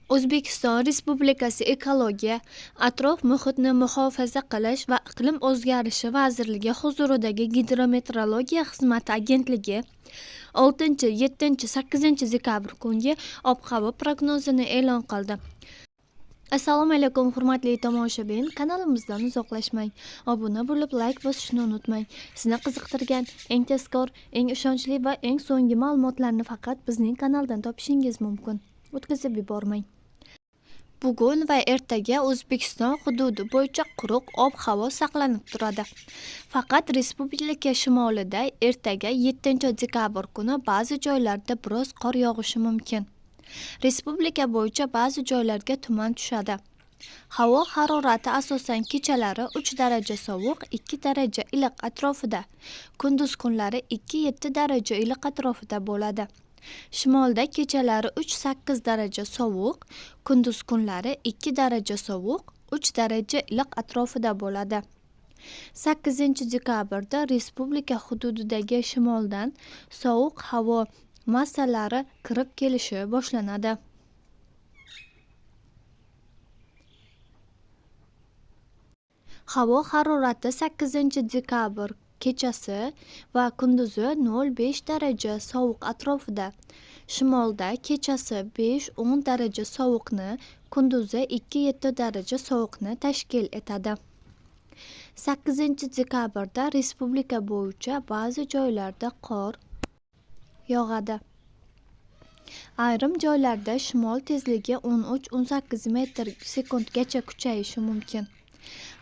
O'zbekiston Respublikasi Ekologiya, atrof muhitni muhofaza qilish va iqlim o'zgarishi vazirligi huzuridagi Gidrometeorologiya xizmati agentligi 6, 7, 8 dekabr kungi ob-havo prognozini e'lon qildi. Assalomu alaykum hurmatli tomoshabin, kanalimizdan uzoqlashmang. Obuna bo'lib, like bosishni unutmang. Sizni qiziqtirgan eng tezkor, eng ishonchli va eng so'nggi ma'lumotlarni faqat bizning kanaldan topishingiz mumkin. O'tkazib yubormang. Bugun va ertaga O'zbekiston hududi bo'yicha quruq ob-havo saqlanib turadi. Faqat respublika shimolida ertaga 7 dekabr kuni ba'zi joylarda biroz qor yog'ishi mumkin. Respublika bo'yicha ba'zi joylarga tuman tushadi. Havo harorati asosan kechalari 3 daraja sovuq, 2 daraja iliq atrofida, kunduz kunlari 2-7 daraja iliq atrofida bo'ladi. Shimolda kechalari 3-8 daraja sovuq, kunduz kunlari 2 daraja sovuq, 3 daraja iliq atrofida bo'ladi. 8 dekabrda respublika hududidagi shimoldan sovuq havo massalari kirib kelishi boshlanadi. Havo harorati 8 dekabr kechasi va kunduzi 0-5 daraja sovuq atrofida. Shimolda kechasi 5-10 daraja sovuqni, kunduzi 2-7 daraja sovuqni tashkil etadi. 8 dekabrda respublika bo'yicha ba'zi joylarda qor yog'adi. Ayrim joylarda shimol tezligi 13-18 metr sekundgacha kuchayishi mumkin.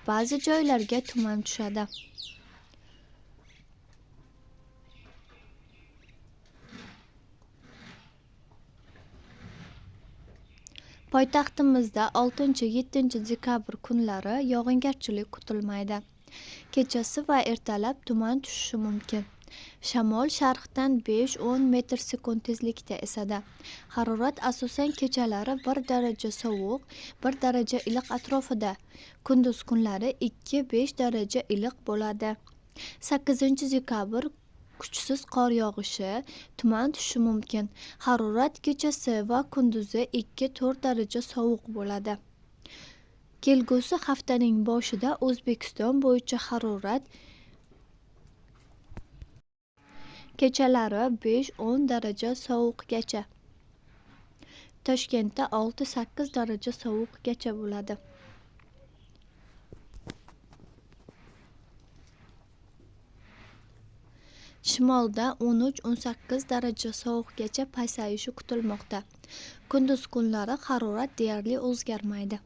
Ba'zi joylarga tuman tushadi. Poytaxtimizda 6-7 dekabr kunlari yog'ingarchilik kutilmaydi. Kechasi va ertalab tuman tushishi mumkin. Shamol sharqdan 5-10 metr sekund tezlikda esadi. Harorat asosan kechalari 1 daraja sovuq, 1 daraja iliq atrofida, kunduz kunlari 2-5 daraja iliq bo'ladi. 8 dekabr kuchsiz qor yog'ishi, tuman tushishi mumkin. Harorat kechasi va kunduzi 2-4 daraja sovuq bo'ladi. Kelgusi haftaning boshida O'zbekiston bo'yicha harorat kechalari 5-10 daraja sovuqgacha, Toshkentda 6-8 daraja sovuqgacha bo'ladi. Shimolda 13-18 daraja sovuqgacha pasayishi kutilmoqda. Kunduz kunlari harorat deyarli o'zgarmaydi.